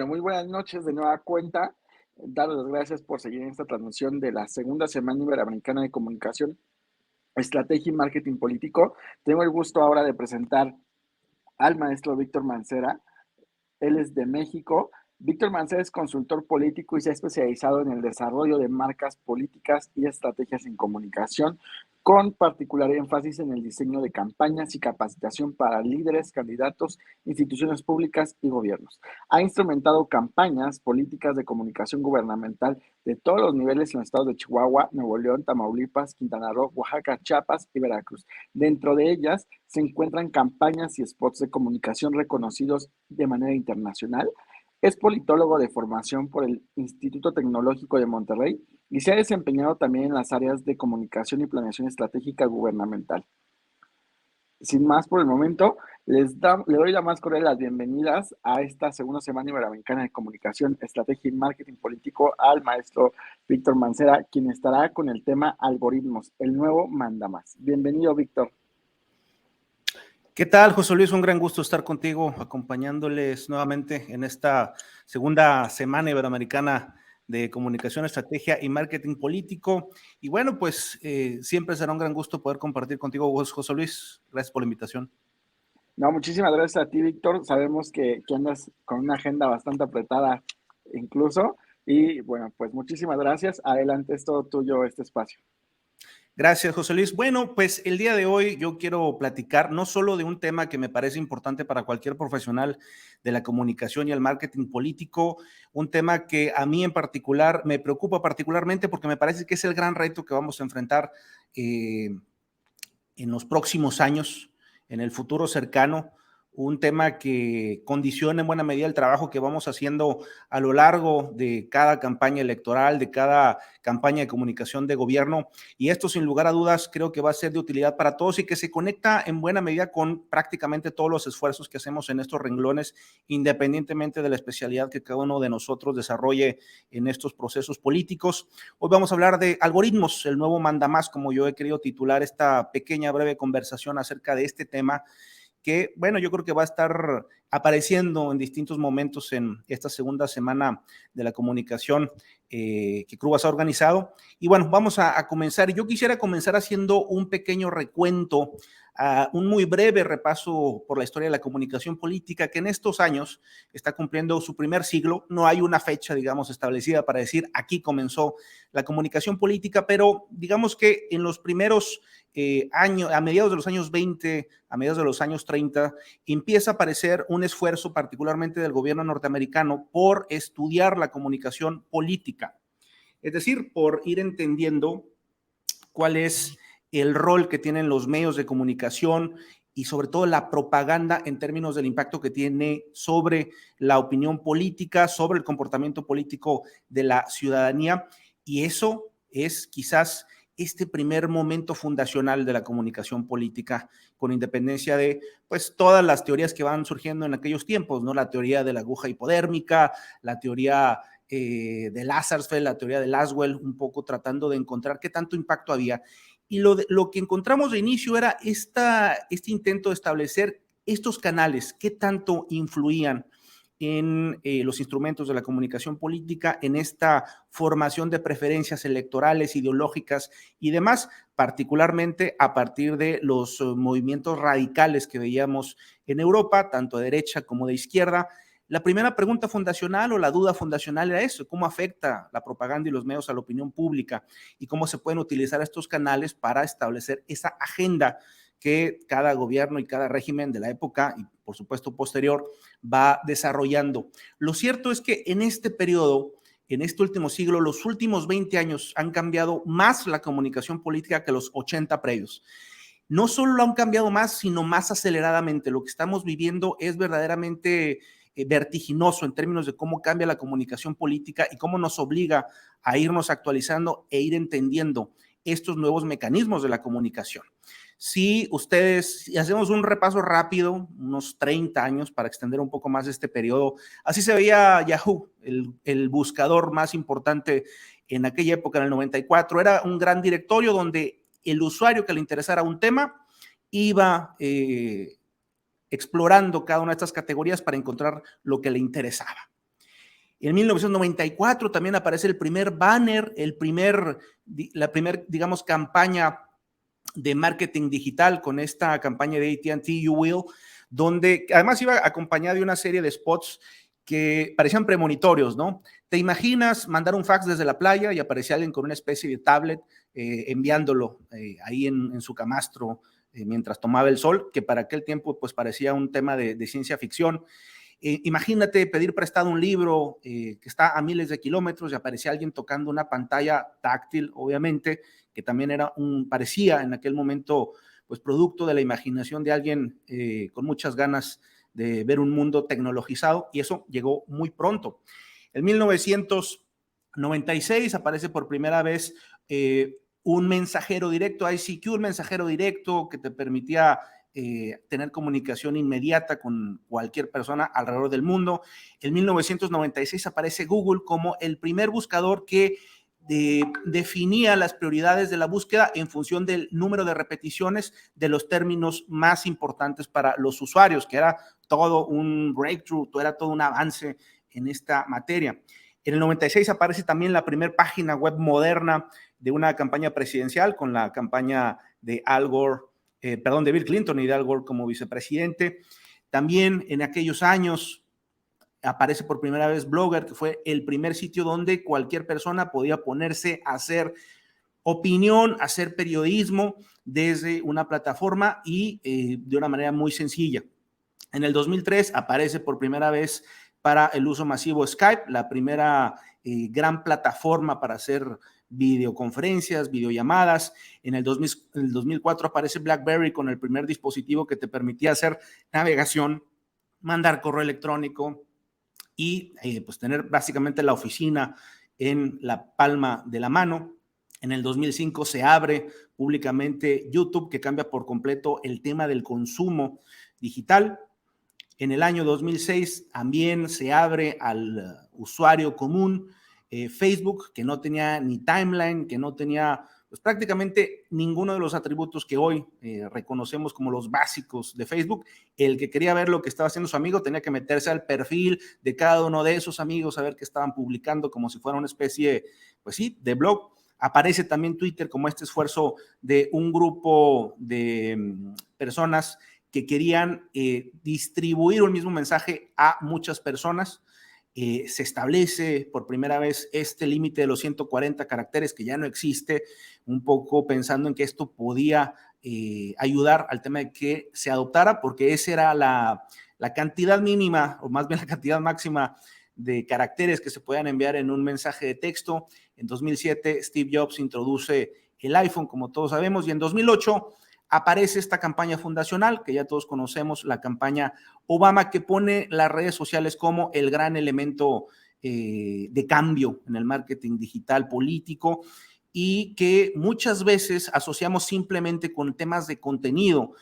Bueno, muy buenas noches de nueva cuenta. Daros las gracias por seguir en esta transmisión de la segunda Semana Iberoamericana de Comunicación, Estrategia y Marketing Político. Tengo el gusto ahora de presentar al maestro Víctor Mancera. Él es de México. Víctor Mancera es consultor político y se ha especializado en el desarrollo de marcas políticas y estrategias en comunicación, con particular énfasis en el diseño de campañas y capacitación para líderes, candidatos, instituciones públicas y gobiernos. Ha instrumentado campañas políticas de comunicación gubernamental de todos los niveles en los estados de Chihuahua, Nuevo León, Tamaulipas, Quintana Roo, Oaxaca, Chiapas y Veracruz. Dentro de ellas se encuentran campañas y spots de comunicación reconocidos de manera internacional. Es politólogo de formación por el Instituto Tecnológico de Monterrey y se ha desempeñado también en las áreas de comunicación y planeación estratégica gubernamental. Sin más por el momento, le doy la más cordial las bienvenidas a esta segunda Semana Iberoamericana de Comunicación, Estrategia y Marketing Político al maestro Víctor Mancera, quien estará con el tema algoritmos, el nuevo mandamás. Bienvenido, Víctor. ¿Qué tal, José Luis? Un gran gusto estar contigo, acompañándoles nuevamente en esta segunda Semana Iberoamericana de Comunicación, Estrategia y Marketing Político. Y bueno, pues siempre será un gran gusto poder compartir contigo, José Luis. Gracias por la invitación. No, muchísimas gracias a ti, Víctor. Sabemos que andas con una agenda bastante apretada incluso. Y bueno, pues muchísimas gracias. Adelante, es todo tuyo este espacio. Gracias, José Luis. Bueno, pues el día de hoy yo quiero platicar no solo de un tema que me parece importante para cualquier profesional de la comunicación y el marketing político, un tema que a mí en particular me preocupa particularmente porque me parece que es el gran reto que vamos a enfrentar en los próximos años, en el futuro cercano, un tema que condiciona en buena medida el trabajo que vamos haciendo a lo largo de cada campaña electoral, de cada campaña de comunicación de gobierno, y esto sin lugar a dudas creo que va a ser de utilidad para todos y que se conecta en buena medida con prácticamente todos los esfuerzos que hacemos en estos renglones, independientemente de la especialidad que cada uno de nosotros desarrolle en estos procesos políticos. Hoy vamos a hablar de algoritmos, el nuevo mandamás, como yo he querido titular esta pequeña breve conversación acerca de este tema que, bueno, yo creo que va a estar apareciendo en distintos momentos en esta segunda semana de la comunicación que Crubas ha organizado. Y bueno, vamos a comenzar. Yo quisiera comenzar haciendo un pequeño recuento, un muy breve repaso por la historia de la comunicación política, que en estos años está cumpliendo su primer siglo. No hay una fecha, digamos, establecida para decir aquí comenzó la comunicación política, pero digamos que en los primeros años, a mediados de los años 20, a mediados de los años 30, empieza a aparecer un esfuerzo particularmente del gobierno norteamericano por estudiar la comunicación política, es decir, por ir entendiendo cuál es el rol que tienen los medios de comunicación y sobre todo la propaganda en términos del impacto que tiene sobre la opinión política, sobre el comportamiento político de la ciudadanía, y eso es quizás este primer momento fundacional de la comunicación política, con independencia de pues todas las teorías que van surgiendo en aquellos tiempos, ¿no? La teoría de la aguja hipodérmica, la teoría de Lazarsfeld, la teoría de Laswell, un poco tratando de encontrar qué tanto impacto había. Y lo que encontramos de inicio era este intento de establecer estos canales, qué tanto influían en los instrumentos de la comunicación política, en esta formación de preferencias electorales, ideológicas y demás, particularmente a partir de los movimientos radicales que veíamos en Europa, tanto de derecha como de izquierda. La primera pregunta fundacional o la duda fundacional era eso: ¿cómo afecta la propaganda y los medios a la opinión pública? Y cómo se pueden utilizar estos canales para establecer esa agenda que cada gobierno y cada régimen de la época y por supuesto posterior va desarrollando. Lo cierto es que en este periodo, en este último siglo, los últimos 20 años han cambiado más la comunicación política que los 80 previos. No solo lo han cambiado más, sino más aceleradamente. Lo que estamos viviendo es verdaderamente vertiginoso en términos de cómo cambia la comunicación política y cómo nos obliga a irnos actualizando e ir entendiendo estos nuevos mecanismos de la comunicación. Si hacemos un repaso rápido, unos 30 años para extender un poco más este periodo, así se veía Yahoo, el buscador más importante en aquella época, en el 94. Era un gran directorio donde el usuario que le interesara un tema iba explorando cada una de estas categorías para encontrar lo que le interesaba. En 1994 también aparece el primer banner, la primera, digamos, campaña de marketing digital con esta campaña de AT&T You Will, donde además iba acompañada de una serie de spots que parecían premonitorios, ¿no? ¿Te imaginas mandar un fax desde la playa y aparecía alguien con una especie de tablet enviándolo ahí en su camastro mientras tomaba el sol, que para aquel tiempo pues parecía un tema de ciencia ficción? Imagínate pedir prestado un libro que está a miles de kilómetros y aparecía alguien tocando una pantalla táctil, obviamente, que también parecía en aquel momento pues producto de la imaginación de alguien con muchas ganas de ver un mundo tecnologizado, y eso llegó muy pronto. En 1996 aparece por primera vez un mensajero directo, ICQ, un mensajero directo que te permitía tener comunicación inmediata con cualquier persona alrededor del mundo. En 1996 aparece Google como el primer buscador que definía las prioridades de la búsqueda en función del número de repeticiones de los términos más importantes para los usuarios, que era todo un breakthrough, era todo un avance en esta materia. En el 96 aparece también la primera página web moderna de una campaña presidencial con la campaña de Al Gore, de Bill Clinton y de Al Gore como vicepresidente. También en aquellos años aparece por primera vez Blogger, que fue el primer sitio donde cualquier persona podía ponerse a hacer opinión, hacer periodismo desde una plataforma y de una manera muy sencilla. En el 2003 aparece por primera vez para el uso masivo Skype, la primera gran plataforma para hacer videoconferencias, videollamadas. En el 2004 aparece BlackBerry con el primer dispositivo que te permitía hacer navegación, mandar correo electrónico y pues tener básicamente la oficina en la palma de la mano. En el 2005 se abre públicamente YouTube, que cambia por completo el tema del consumo digital. En el año 2006 también se abre al usuario común Facebook, que no tenía ni timeline, que no tenía pues, prácticamente ninguno de los atributos que hoy reconocemos como los básicos de Facebook. El que quería ver lo que estaba haciendo su amigo tenía que meterse al perfil de cada uno de esos amigos a ver qué estaban publicando, como si fuera una especie, pues sí, de blog. Aparece también Twitter como este esfuerzo de un grupo de personas que querían distribuir un mismo mensaje a muchas personas. Se establece por primera vez este límite de los 140 caracteres que ya no existe, un poco pensando en que esto podía ayudar al tema de que se adoptara, porque esa era la cantidad mínima, o más bien la cantidad máxima de caracteres que se puedan enviar en un mensaje de texto. En 2007, Steve Jobs introduce el iPhone, como todos sabemos, y en 2008 aparece esta campaña fundacional que ya todos conocemos, la campaña Obama, que pone las redes sociales como el gran elemento de cambio en el marketing digital político y que muchas veces asociamos simplemente con temas de contenido,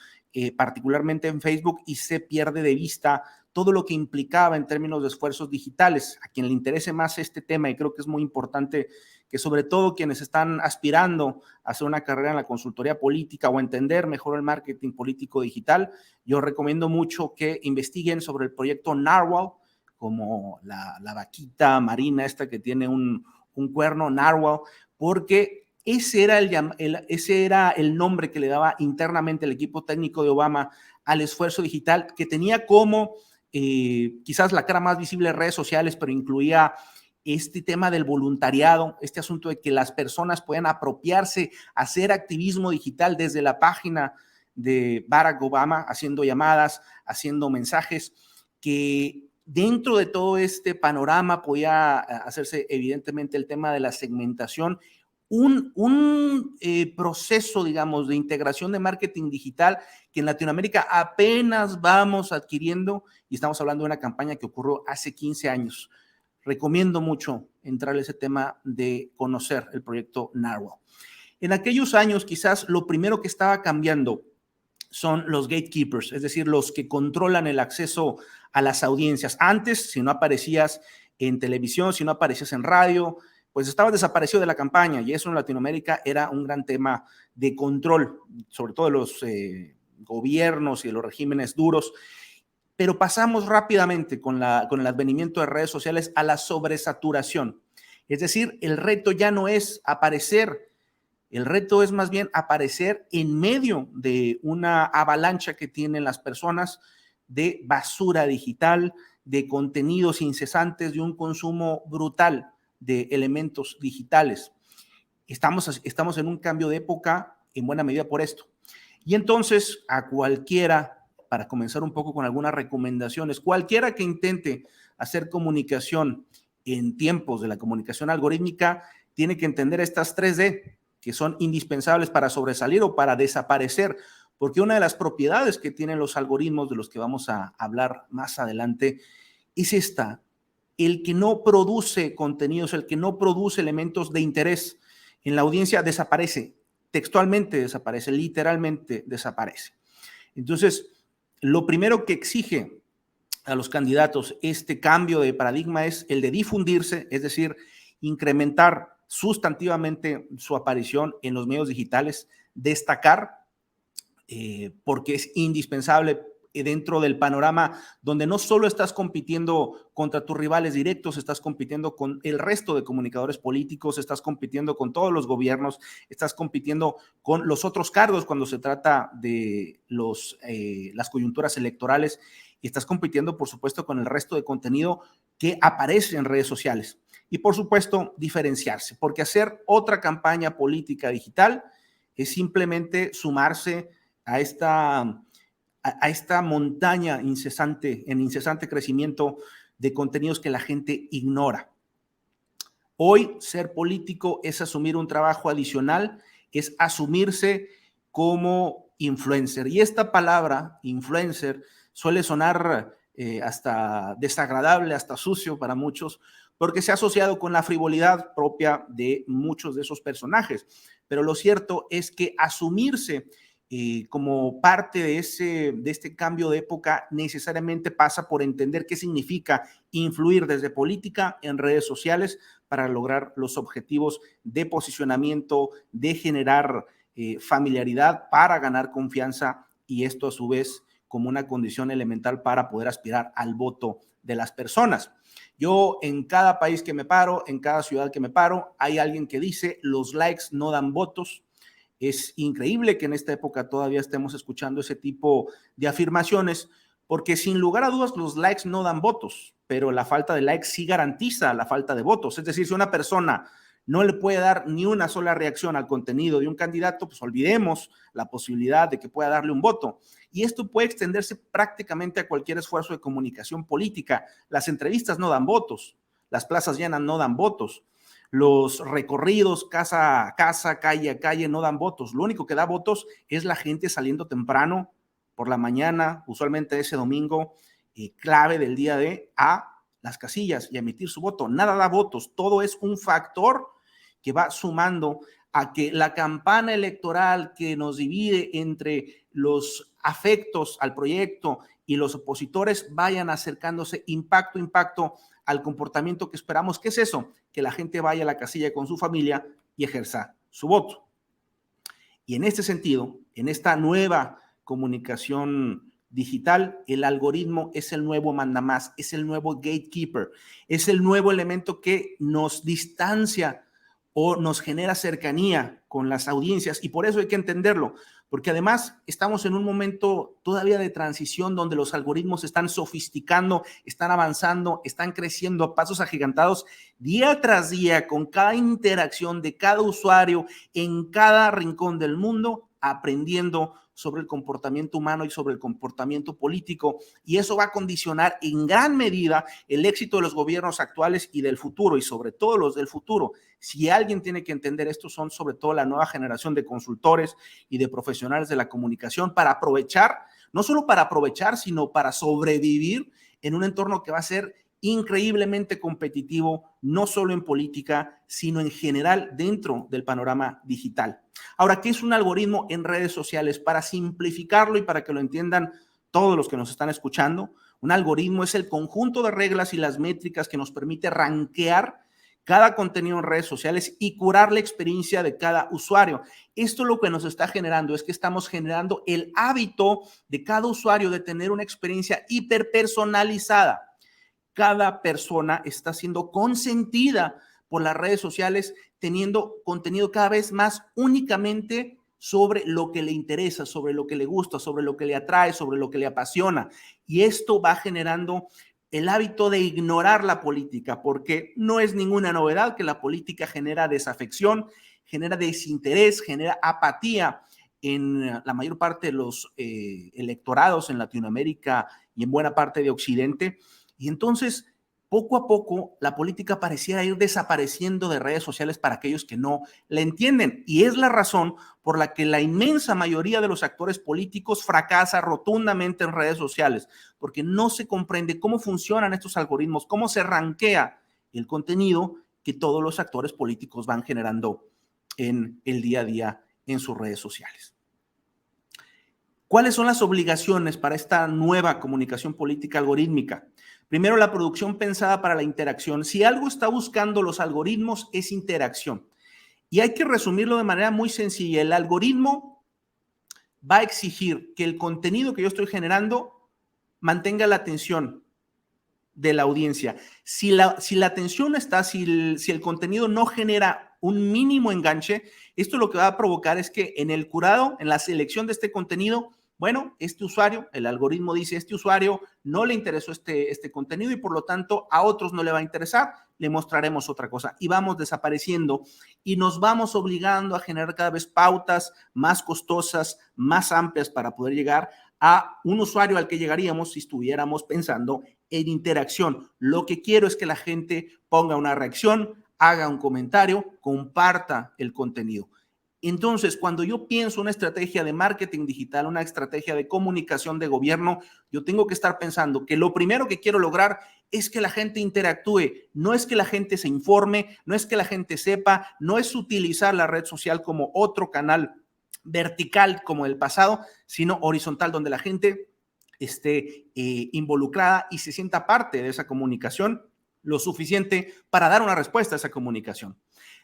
particularmente en Facebook, y se pierde de vista todo lo que implicaba en términos de esfuerzos digitales. A quien le interese más este tema, y creo que es muy importante que sobre todo quienes están aspirando a hacer una carrera en la consultoría política o entender mejor el marketing político digital, yo recomiendo mucho que investiguen sobre el proyecto Narwhal, como la vaquita marina esta que tiene un cuerno, Narwhal, porque ese era el nombre que le daba internamente el equipo técnico de Obama al esfuerzo digital, que tenía como quizás la cara más visible de redes sociales, pero incluía este tema del voluntariado, este asunto de que las personas puedan apropiarse, hacer activismo digital desde la página de Barack Obama, haciendo llamadas, haciendo mensajes, que dentro de todo este panorama podía hacerse evidentemente el tema de la segmentación, un proceso, digamos, de integración de marketing digital que en Latinoamérica apenas vamos adquiriendo, y estamos hablando de una campaña que ocurrió hace 15 años. Recomiendo mucho entrar a ese tema de conocer el proyecto Narwhal. En aquellos años, quizás lo primero que estaba cambiando son los gatekeepers, es decir, los que controlan el acceso a las audiencias. Antes, si no aparecías en televisión, si no aparecías en radio, pues estabas desaparecido de la campaña, y eso en Latinoamérica era un gran tema de control, sobre todo de los gobiernos y de los regímenes duros. pero pasamos rápidamente con el advenimiento de redes sociales a la sobresaturación. Es decir, el reto ya no es aparecer, el reto es más bien aparecer en medio de una avalancha que tienen las personas de basura digital, de contenidos incesantes, de un consumo brutal de elementos digitales. Estamos en un cambio de época en buena medida por esto. Y entonces a cualquiera, para comenzar un poco con algunas recomendaciones, cualquiera que intente hacer comunicación en tiempos de la comunicación algorítmica tiene que entender estas 3D que son indispensables para sobresalir o para desaparecer, porque una de las propiedades que tienen los algoritmos de los que vamos a hablar más adelante es esta: el que no produce contenidos, el que no produce elementos de interés en la audiencia desaparece, textualmente desaparece, literalmente desaparece. Entonces, lo primero que exige a los candidatos este cambio de paradigma es el de difundirse, es decir, incrementar sustantivamente su aparición en los medios digitales, destacar, porque es indispensable dentro del panorama donde no solo estás compitiendo contra tus rivales directos, estás compitiendo con el resto de comunicadores políticos, estás compitiendo con todos los gobiernos, estás compitiendo con los otros cargos cuando se trata de las coyunturas electorales, y estás compitiendo, por supuesto, con el resto de contenido que aparece en redes sociales. Y, por supuesto, diferenciarse, porque hacer otra campaña política digital es simplemente sumarse a esta montaña incesante, en incesante crecimiento de contenidos que la gente ignora. Hoy ser político es asumir un trabajo adicional, es asumirse como influencer. Y esta palabra, influencer, suele sonar hasta desagradable, hasta sucio para muchos, porque se ha asociado con la frivolidad propia de muchos de esos personajes. Pero lo cierto es que asumirse como parte de este cambio de época necesariamente pasa por entender qué significa influir desde política en redes sociales para lograr los objetivos de posicionamiento, de generar familiaridad para ganar confianza, y esto a su vez como una condición elemental para poder aspirar al voto de las personas. Yo en cada país que me paro, en cada ciudad que me paro, hay alguien que dice: los likes no dan votos. Es increíble que en esta época todavía estemos escuchando ese tipo de afirmaciones, porque sin lugar a dudas los likes no dan votos, pero la falta de likes sí garantiza la falta de votos. Es decir, si una persona no le puede dar ni una sola reacción al contenido de un candidato, pues olvidemos la posibilidad de que pueda darle un voto. Y esto puede extenderse prácticamente a cualquier esfuerzo de comunicación política. Las entrevistas no dan votos, las plazas llenas no dan votos, los recorridos casa a casa, calle a calle no dan votos. Lo único que da votos es la gente saliendo temprano por la mañana, usualmente ese domingo clave del día a las casillas y a emitir su voto. Nada da votos, todo es un factor que va sumando a que la campana electoral que nos divide entre los afectos al proyecto y los opositores vayan acercándose impacto a impacto al comportamiento que esperamos. ¿Qué es eso? Que la gente vaya a la casilla con su familia y ejerza su voto. Y en este sentido, en esta nueva comunicación digital, el algoritmo es el nuevo mandamás, es el nuevo gatekeeper, es el nuevo elemento que nos distancia o nos genera cercanía con las audiencias, y por eso hay que entenderlo, porque además estamos en un momento todavía de transición donde los algoritmos están sofisticando, están avanzando, están creciendo a pasos agigantados día tras día, con cada interacción de cada usuario en cada rincón del mundo, aprendiendo sobre el comportamiento humano y sobre el comportamiento político, y eso va a condicionar en gran medida el éxito de los gobiernos actuales y del futuro, y sobre todo los del futuro. Si alguien tiene que entender esto, son sobre todo la nueva generación de consultores y de profesionales de la comunicación, para aprovechar, no solo para aprovechar, sino para sobrevivir en un entorno que va a ser increíblemente competitivo, no solo en política, sino en general dentro del panorama digital. Ahora, ¿qué es un algoritmo en redes sociales? Para simplificarlo y para que lo entiendan todos los que nos están escuchando, un algoritmo es el conjunto de reglas y las métricas que nos permite rankear cada contenido en redes sociales y curar la experiencia de cada usuario. Esto lo que nos está generando es que estamos generando el hábito de cada usuario de tener una experiencia hiperpersonalizada. Cada persona está siendo consentida por las redes sociales, teniendo contenido cada vez más únicamente sobre lo que le interesa, sobre lo que le gusta, sobre lo que le atrae, sobre lo que le apasiona. Y esto va generando el hábito de ignorar la política, porque no es ninguna novedad que la política genera desafección, genera desinterés, genera apatía en la mayor parte de los electorados en Latinoamérica y en buena parte de Occidente. Y entonces, poco a poco, la política pareciera ir desapareciendo de redes sociales para aquellos que no la entienden. Y es la razón por la que la inmensa mayoría de los actores políticos fracasa rotundamente en redes sociales, porque no se comprende cómo funcionan estos algoritmos, cómo se rankea el contenido que todos los actores políticos van generando en el día a día en sus redes sociales. ¿Cuáles son las obligaciones para esta nueva comunicación política algorítmica? Primero, la producción pensada para la interacción. Si algo está buscando los algoritmos, es interacción. Y hay que resumirlo de manera muy sencilla. El algoritmo va a exigir que el contenido que yo estoy generando mantenga la atención de la audiencia. Si la atención está, si el contenido no genera un mínimo enganche, esto lo que va a provocar es que en el curado, en la selección de este contenido, bueno, este usuario, el algoritmo dice, este usuario no le interesó este contenido y por lo tanto a otros no le va a interesar, le mostraremos otra cosa y vamos desapareciendo y nos vamos obligando a generar cada vez pautas más costosas, más amplias para poder llegar a un usuario al que llegaríamos si estuviéramos pensando en interacción. Lo que quiero es que la gente ponga una reacción, haga un comentario, comparta el contenido. Entonces, cuando yo pienso una estrategia de marketing digital, una estrategia de comunicación de gobierno, yo tengo que estar pensando que lo primero que quiero lograr es que la gente interactúe, no es que la gente se informe, no es que la gente sepa, no es utilizar la red social como otro canal vertical como el pasado, sino horizontal, donde la gente esté involucrada y se sienta parte de esa comunicación lo suficiente para dar una respuesta a esa comunicación.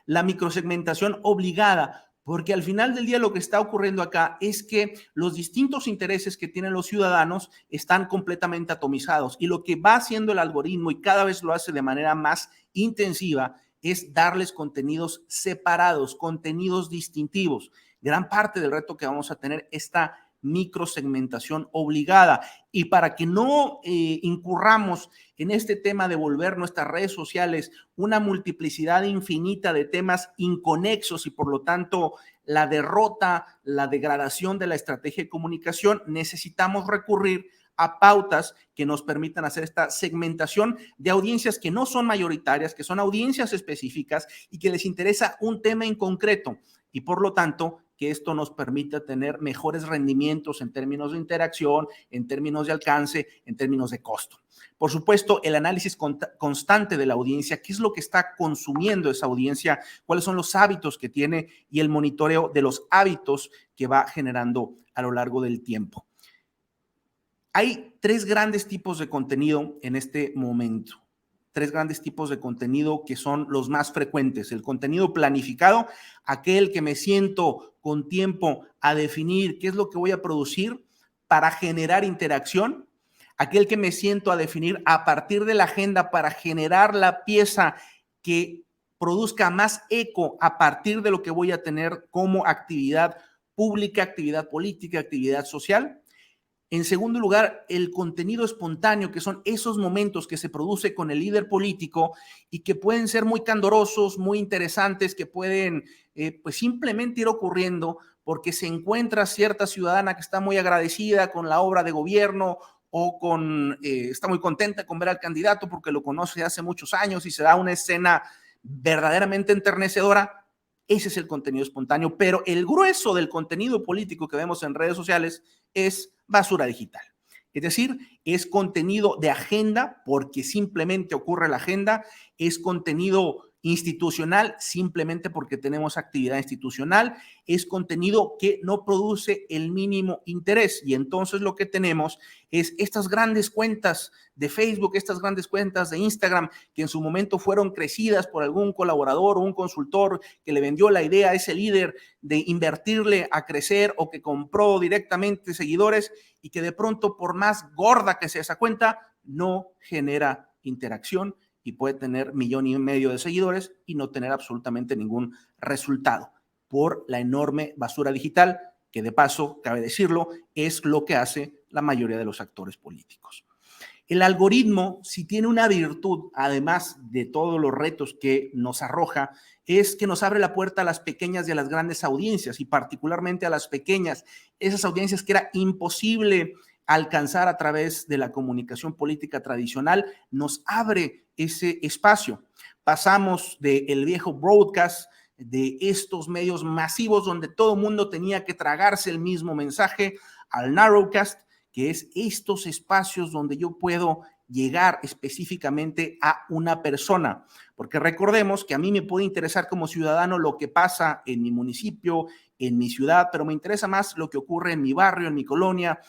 La microsegmentación obligada, porque al final del día lo que está ocurriendo acá es que los distintos intereses que tienen los ciudadanos están completamente atomizados y lo que va haciendo el algoritmo y cada vez lo hace de manera más intensiva es darles contenidos separados, contenidos distintivos. Gran parte del reto que vamos a tener esta microsegmentación obligada y para que no incurramos en este tema de volver nuestras redes sociales una multiplicidad infinita de temas inconexos y por lo tanto la derrota, la degradación de la estrategia de comunicación, necesitamos recurrir a pautas que nos permitan hacer esta segmentación de audiencias que no son mayoritarias, que son audiencias específicas y que les interesa un tema en concreto y por lo tanto que esto nos permita tener mejores rendimientos en términos de interacción, en términos de alcance, en términos de costo. Por supuesto, el análisis constante de la audiencia, qué es lo que está consumiendo esa audiencia, cuáles son los hábitos que tiene y el monitoreo de los hábitos que va generando a lo largo del tiempo. Hay tres grandes tipos de contenido en este momento. Tres grandes tipos de contenido que son los más frecuentes. El contenido planificado, aquel que me siento con tiempo a definir qué es lo que voy a producir para generar interacción. Aquel que me siento a definir a partir de la agenda para generar la pieza que produzca más eco a partir de lo que voy a tener como actividad pública, actividad política, actividad social. En segundo lugar, el contenido espontáneo, que son esos momentos que se produce con el líder político y que pueden ser muy candorosos, muy interesantes, que pueden pues simplemente ir ocurriendo porque se encuentra cierta ciudadana que está muy agradecida con la obra de gobierno o está muy contenta con ver al candidato porque lo conoce hace muchos años y se da una escena verdaderamente enternecedora. Ese es el contenido espontáneo, pero el grueso del contenido político que vemos en redes sociales es basura digital. Es decir, es contenido de agenda porque simplemente ocurre la agenda, es contenido institucional simplemente porque tenemos actividad institucional, es contenido que no produce el mínimo interés y entonces lo que tenemos es estas grandes cuentas de Facebook, estas grandes cuentas de Instagram que en su momento fueron crecidas por algún colaborador o un consultor que le vendió la idea a ese líder de invertirle a crecer o que compró directamente seguidores y que de pronto por más gorda que sea esa cuenta no genera interacción y puede tener 1,5 millones de seguidores y no tener absolutamente ningún resultado por la enorme basura digital, que de paso, cabe decirlo, es lo que hace la mayoría de los actores políticos. El algoritmo, si tiene una virtud, además de todos los retos que nos arroja, es que nos abre la puerta a las pequeñas y a las grandes audiencias, y particularmente a las pequeñas, esas audiencias que era imposible alcanzar a través de la comunicación política tradicional, nos abre ese espacio. Pasamos del viejo broadcast, de estos medios masivos donde todo el mundo tenía que tragarse el mismo mensaje, al narrowcast, que es estos espacios donde yo puedo llegar específicamente a una persona, porque recordemos que a mí me puede interesar como ciudadano lo que pasa en mi municipio, en mi ciudad, pero me interesa más lo que ocurre en mi barrio, en mi colonia,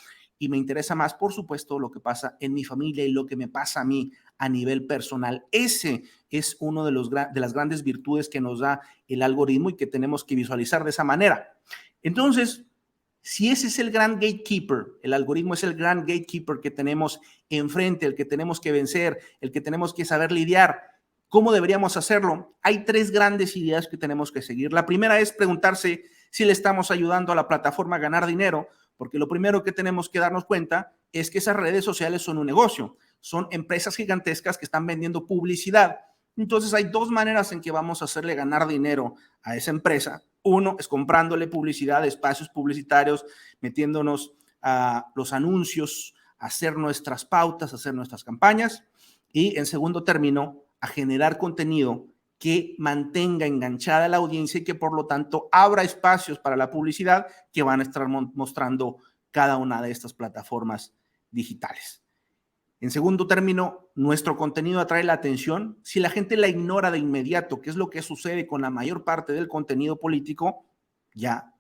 y me interesa más, por supuesto, lo que pasa en mi familia y lo que me pasa a mí a nivel personal. Ese es uno de las grandes virtudes que nos da el algoritmo y que tenemos que visualizar de esa manera. Entonces, si ese es el gran gatekeeper, el algoritmo es el gran gatekeeper que tenemos enfrente, el que tenemos que vencer, el que tenemos que saber lidiar, ¿cómo deberíamos hacerlo? Hay 3 grandes ideas que tenemos que seguir. La primera es preguntarse si le estamos ayudando a la plataforma a ganar dinero, porque lo primero que tenemos que darnos cuenta es que esas redes sociales son un negocio, son empresas gigantescas que están vendiendo publicidad. Entonces hay 2 maneras en que vamos a hacerle ganar dinero a esa empresa. Uno es comprándole publicidad, espacios publicitarios, metiéndonos a los anuncios, a hacer nuestras pautas, a hacer nuestras campañas. Y en segundo término, a generar contenido que mantenga enganchada a la audiencia y que por lo tanto abra espacios para la publicidad que van a estar mostrando cada una de estas plataformas digitales. En segundo término, nuestro contenido atrae la atención. Si la gente la ignora de inmediato, que es lo que sucede con la mayor parte del contenido político, ya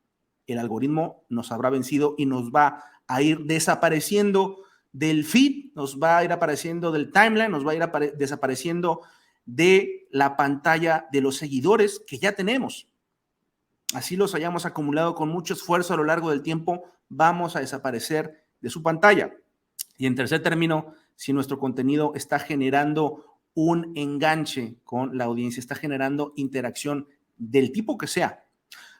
el algoritmo nos habrá vencido y nos va a ir desapareciendo del feed, nos va a ir apareciendo del timeline, nos va a ir desapareciendo de la pantalla de los seguidores que ya tenemos. Así los hayamos acumulado con mucho esfuerzo a lo largo del tiempo, vamos a desaparecer de su pantalla. Y en tercer término, si nuestro contenido está generando un enganche con la audiencia, está generando interacción del tipo que sea.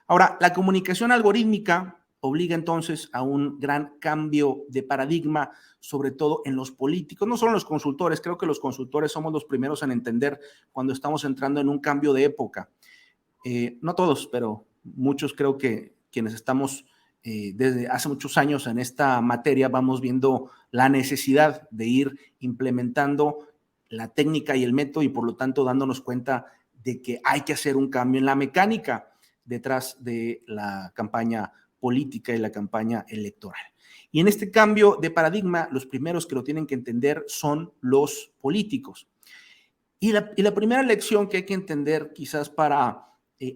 Ahora, la comunicación algorítmica obliga entonces a un gran cambio de paradigma, sobre todo en los políticos, no solo en los consultores. Creo que los consultores somos los primeros en entender cuando estamos entrando en un cambio de época. No todos, pero muchos creo que quienes estamos desde hace muchos años en esta materia vamos viendo la necesidad de ir implementando la técnica y el método y por lo tanto dándonos cuenta de que hay que hacer un cambio en la mecánica detrás de la campaña política y la campaña electoral. Y en este cambio de paradigma, los primeros que lo tienen que entender son los políticos. Y la primera lección que hay que entender quizás para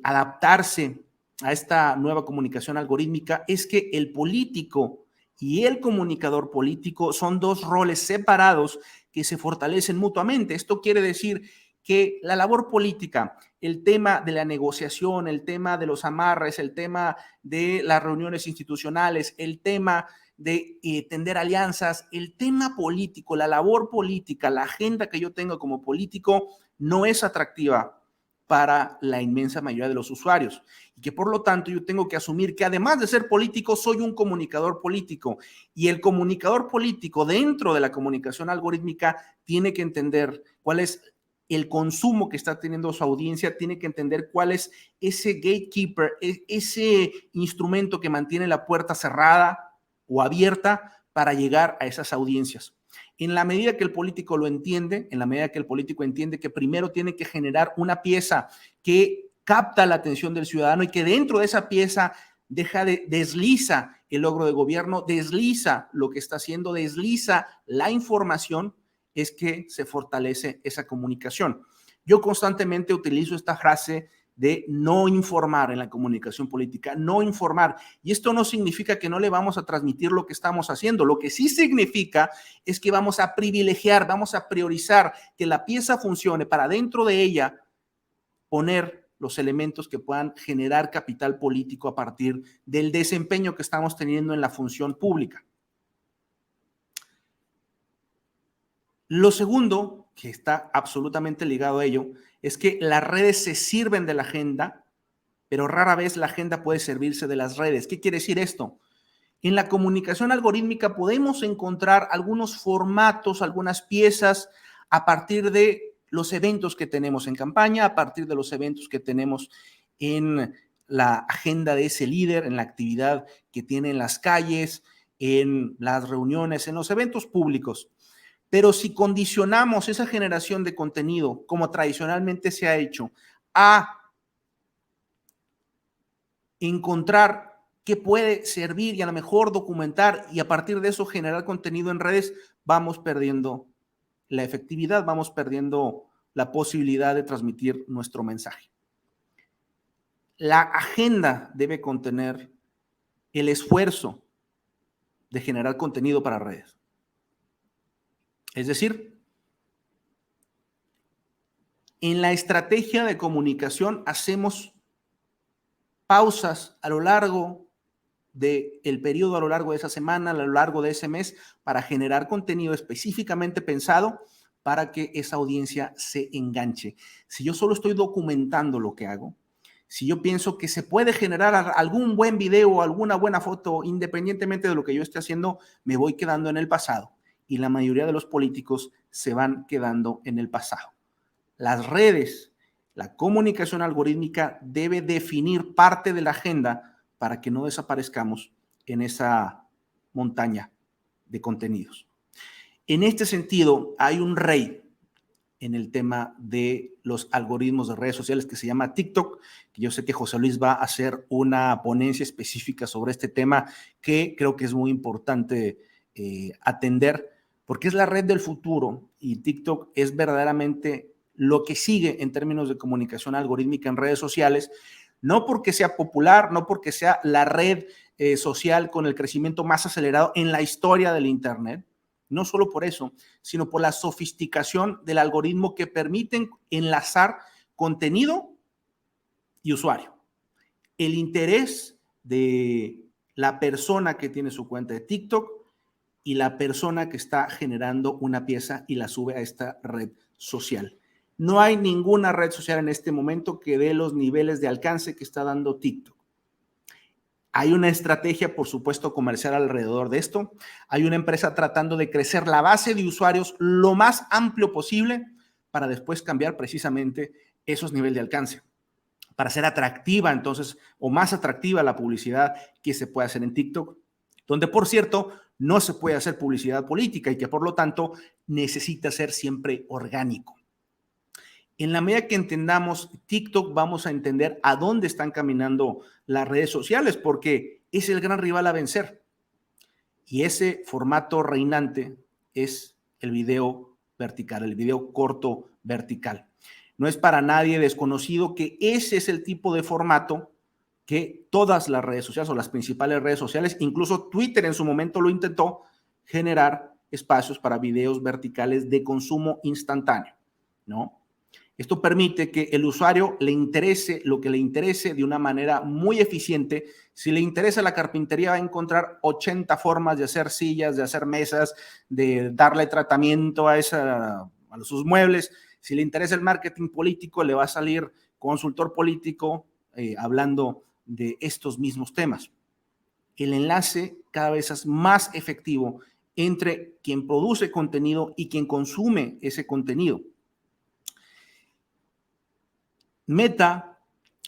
adaptarse a esta nueva comunicación algorítmica es que el político y el comunicador político son 2 roles separados que se fortalecen mutuamente. Esto quiere decir que la labor política, el tema de la negociación, el tema de los amarres, el tema de las reuniones institucionales, el tema de tender alianzas, el tema político, la labor política, la agenda que yo tengo como político no es atractiva para la inmensa mayoría de los usuarios y que por lo tanto yo tengo que asumir que además de ser político soy un comunicador político y el comunicador político dentro de la comunicación algorítmica tiene que entender cuál es el consumo que está teniendo su audiencia, tiene que entender cuál es ese gatekeeper, ese instrumento que mantiene la puerta cerrada o abierta para llegar a esas audiencias. En la medida que el político lo entiende, en la medida que el político entiende que primero tiene que generar una pieza que capta la atención del ciudadano y que dentro de esa pieza desliza el logro de gobierno, desliza lo que está haciendo, desliza la información, es que se fortalece esa comunicación. Yo constantemente utilizo esta frase de no informar en la comunicación política, no informar. Y esto no significa que no le vamos a transmitir lo que estamos haciendo. Lo que sí significa es que vamos a privilegiar, vamos a priorizar que la pieza funcione para dentro de ella poner los elementos que puedan generar capital político a partir del desempeño que estamos teniendo en la función pública. Lo segundo, que está absolutamente ligado a ello, es que las redes se sirven de la agenda, pero rara vez la agenda puede servirse de las redes. ¿Qué quiere decir esto? En la comunicación algorítmica podemos encontrar algunos formatos, algunas piezas a partir de los eventos que tenemos en campaña, a partir de los eventos que tenemos en la agenda de ese líder, en la actividad que tiene en las calles, en las reuniones, en los eventos públicos. Pero si condicionamos esa generación de contenido, como tradicionalmente se ha hecho, a encontrar qué puede servir y a lo mejor documentar y a partir de eso generar contenido en redes, vamos perdiendo la efectividad, vamos perdiendo la posibilidad de transmitir nuestro mensaje. La agenda debe contener el esfuerzo de generar contenido para redes. Es decir, en la estrategia de comunicación hacemos pausas a lo largo del periodo, a lo largo de esa semana, a lo largo de ese mes, para generar contenido específicamente pensado para que esa audiencia se enganche. Si yo solo estoy documentando lo que hago, si yo pienso que se puede generar algún buen video o alguna buena foto, independientemente de lo que yo esté haciendo, me voy quedando en el pasado. Y la mayoría de los políticos se van quedando en el pasado. Las redes, la comunicación algorítmica debe definir parte de la agenda para que no desaparezcamos en esa montaña de contenidos. En este sentido, hay un rey en el tema de los algoritmos de redes sociales que se llama TikTok, que yo sé que José Luis va a hacer una ponencia específica sobre este tema que creo que es muy importante atender, porque es la red del futuro y TikTok es verdaderamente lo que sigue en términos de comunicación algorítmica en redes sociales, no porque sea popular, no porque sea la red social con el crecimiento más acelerado en la historia del Internet, no solo por eso, sino por la sofisticación del algoritmo que permiten enlazar contenido y usuario. El interés de la persona que tiene su cuenta de TikTok y la persona que está generando una pieza y la sube a esta red social. No hay ninguna red social en este momento que dé los niveles de alcance que está dando TikTok. Hay una estrategia, por supuesto, comercial alrededor de esto. Hay una empresa tratando de crecer la base de usuarios lo más amplio posible para después cambiar precisamente esos niveles de alcance, para ser atractiva entonces o más atractiva la publicidad que se puede hacer en TikTok, donde, por cierto, no se puede hacer publicidad política y que, por lo tanto, necesita ser siempre orgánico. En la medida que entendamos TikTok, vamos a entender a dónde están caminando las redes sociales, porque es el gran rival a vencer. Y ese formato reinante es el video vertical, el video corto vertical. No es para nadie desconocido que ese es el tipo de formato que todas las redes sociales o las principales redes sociales, incluso Twitter en su momento lo intentó, generar espacios para videos verticales de consumo instantáneo, ¿no? Esto permite que el usuario le interese lo que le interese de una manera muy eficiente. Si le interesa la carpintería, va a encontrar 80 formas de hacer sillas, de hacer mesas, de darle tratamiento a sus muebles. Si le interesa el marketing político, le va a salir consultor político hablando de estos mismos temas. El enlace cada vez es más efectivo entre quien produce contenido y quien consume ese contenido. Meta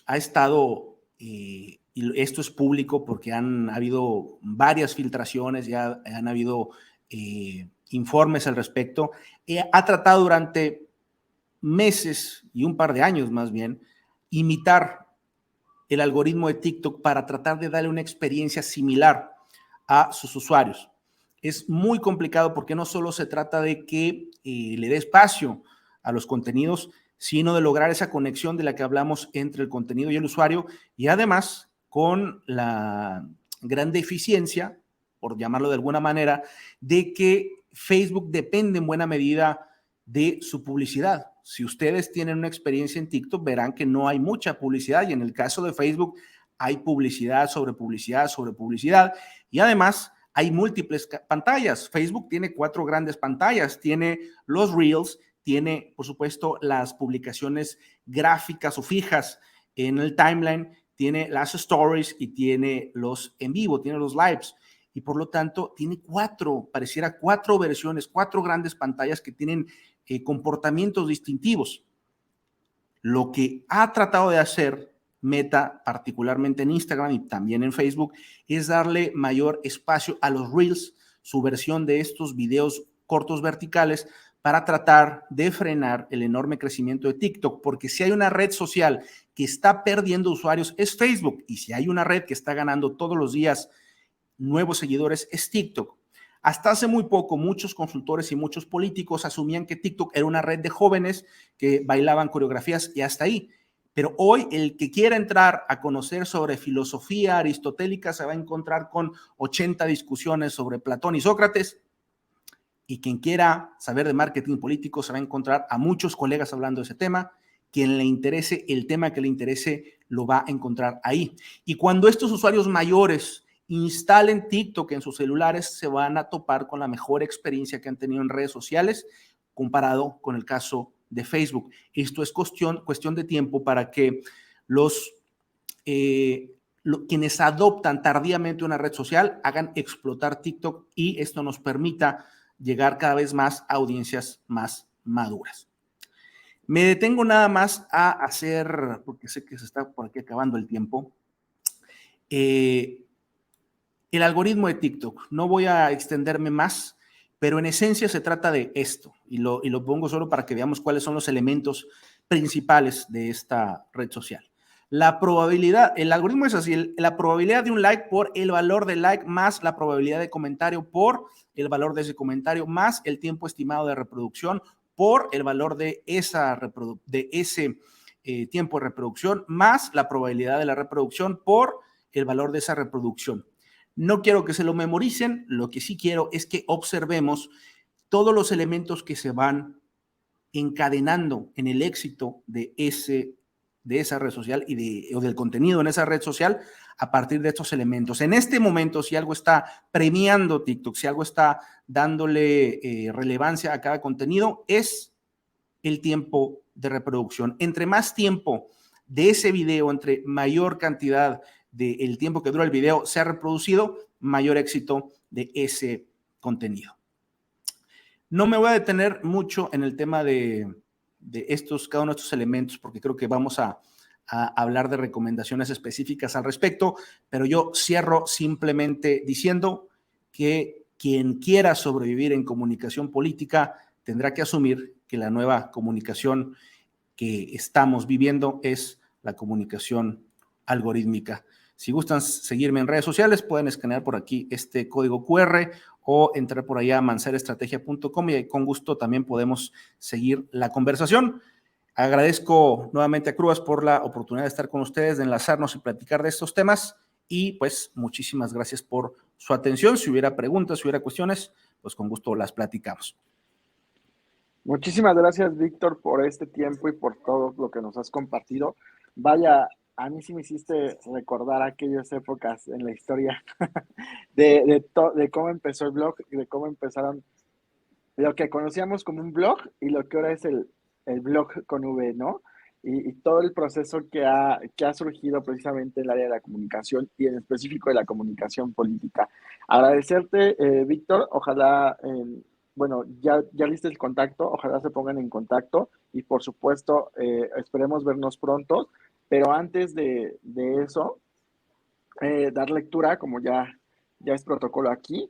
ha estado, y esto es público porque han habido varias filtraciones, ya han habido informes al respecto, ha tratado durante meses y un par de años más bien, imitar el algoritmo de TikTok para tratar de darle una experiencia similar a sus usuarios. Es muy complicado porque no solo se trata de que le dé espacio a los contenidos, sino de lograr esa conexión de la que hablamos entre el contenido y el usuario, y además con la gran deficiencia, por llamarlo de alguna manera, de que Facebook depende en buena medida de su publicidad. Si ustedes tienen una experiencia en TikTok, verán que no hay mucha publicidad, y en el caso de Facebook hay publicidad sobre publicidad sobre publicidad, y además hay múltiples pantallas. Facebook tiene 4 grandes pantallas, tiene los Reels, tiene, por supuesto, las publicaciones gráficas o fijas en el timeline, tiene las stories y tiene los en vivo, tiene los lives. Y por lo tanto, tiene 4, pareciera 4 versiones, 4 grandes pantallas que tienen comportamientos distintivos. Lo que ha tratado de hacer Meta, particularmente en Instagram y también en Facebook, es darle mayor espacio a los Reels, su versión de estos videos cortos verticales, para tratar de frenar el enorme crecimiento de TikTok, porque si hay una red social que está perdiendo usuarios es Facebook, y si hay una red que está ganando todos los días nuevos seguidores es TikTok. Hasta hace muy poco, muchos consultores y muchos políticos asumían que TikTok era una red de jóvenes que bailaban coreografías y hasta ahí. Pero hoy el que quiera entrar a conocer sobre filosofía aristotélica se va a encontrar con 80 discusiones sobre Platón y Sócrates, y quien quiera saber de marketing político se va a encontrar a muchos colegas hablando de ese tema. Quien le interese el tema que le interese lo va a encontrar ahí. Y cuando estos usuarios mayores instalen TikTok en sus celulares, se van a topar con la mejor experiencia que han tenido en redes sociales comparado con el caso de Facebook. Esto es cuestión de tiempo para que quienes adoptan tardíamente una red social hagan explotar TikTok, y esto nos permita llegar cada vez más a audiencias más maduras. Me detengo nada más a hacer, porque sé que se está por aquí acabando el tiempo, el algoritmo de TikTok. No voy a extenderme más, pero en esencia se trata de esto, y lo pongo solo para que veamos cuáles son los elementos principales de esta red social. La probabilidad, el algoritmo es así: la probabilidad de un like por el valor del like más la probabilidad de comentario por el valor de ese comentario más el tiempo estimado de reproducción por el valor de ese tiempo de reproducción más la probabilidad de la reproducción por el valor de esa reproducción. No quiero que se lo memoricen, lo que sí quiero es que observemos todos los elementos que se van encadenando en el éxito de esa red social o del contenido en esa red social a partir de estos elementos. En este momento, si algo está premiando TikTok, si algo está dándole relevancia a cada contenido, es el tiempo de reproducción. Entre más tiempo de ese video, entre mayor cantidad del tiempo que dura el video se ha reproducido, mayor éxito de ese contenido. No me voy a detener mucho en el tema de cada uno de estos elementos, porque creo que vamos a hablar de recomendaciones específicas al respecto, pero yo cierro simplemente diciendo que quien quiera sobrevivir en comunicación política tendrá que asumir que la nueva comunicación que estamos viviendo es la comunicación algorítmica. Si gustan seguirme en redes sociales, pueden escanear por aquí este código QR o entrar por allá a mancerestrategia.com, y ahí con gusto también podemos seguir la conversación. Agradezco nuevamente a Crubas por la oportunidad de estar con ustedes, de enlazarnos y platicar de estos temas, y pues muchísimas gracias por su atención. Si hubiera preguntas, si hubiera cuestiones, pues con gusto las platicamos. Muchísimas gracias, Víctor, por este tiempo y por todo lo que nos has compartido. Vaya, a mí sí me hiciste recordar aquellas épocas en la historia de cómo empezó el blog, de cómo empezaron lo que conocíamos como un blog y lo que ahora es el blog con V, ¿no? Y todo el proceso que ha surgido precisamente en el área de la comunicación y en específico de la comunicación política. Agradecerte, Víctor, ojalá, bueno, ya viste el contacto, ojalá se pongan en contacto y por supuesto esperemos vernos pronto, pero antes de eso, dar lectura, como ya es protocolo aquí.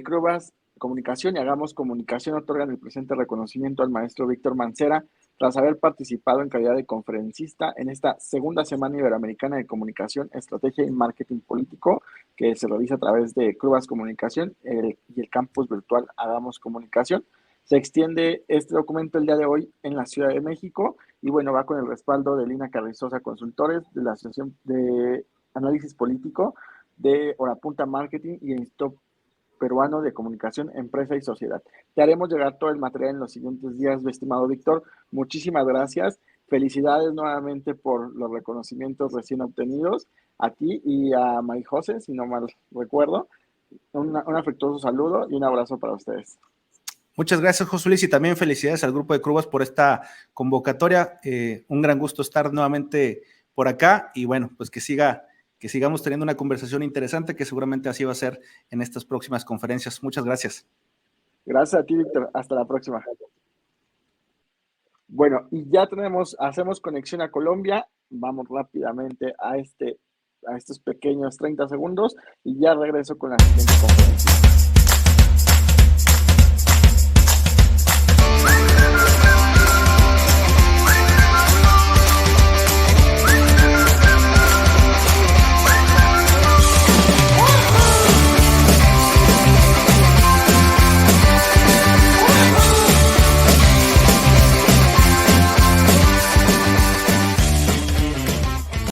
Crubas Comunicación y Hagamos Comunicación otorgan el presente reconocimiento al maestro Víctor Mancera tras haber participado en calidad de conferencista en esta segunda Semana Iberoamericana de Comunicación, Estrategia y Marketing Político, que se realiza a través de Crubas Comunicación y el campus virtual Hagamos Comunicación. Se extiende este documento el día de hoy en la Ciudad de México y bueno, va con el respaldo de Lina Carrizosa Consultores, de la Asociación de Análisis Político, de Horapunta Marketing y el Instituto Peruano de Comunicación, Empresa y Sociedad. Te haremos llegar todo el material en los siguientes días, mi estimado Víctor. Muchísimas gracias. Felicidades nuevamente por los reconocimientos recién obtenidos, a ti y a Mari José, si no mal recuerdo. Un afectuoso saludo y un abrazo para ustedes. Muchas gracias, José Luis, y también felicidades al Grupo de Crubas por esta convocatoria. Un gran gusto estar nuevamente por acá y bueno, pues que sigamos teniendo una conversación interesante, que seguramente así va a ser en estas próximas conferencias. Muchas gracias. Gracias a ti, Víctor. Hasta la próxima. Bueno, y ya hacemos conexión a Colombia. Vamos rápidamente a estos pequeños 30 segundos y ya regreso con la siguiente conferencia.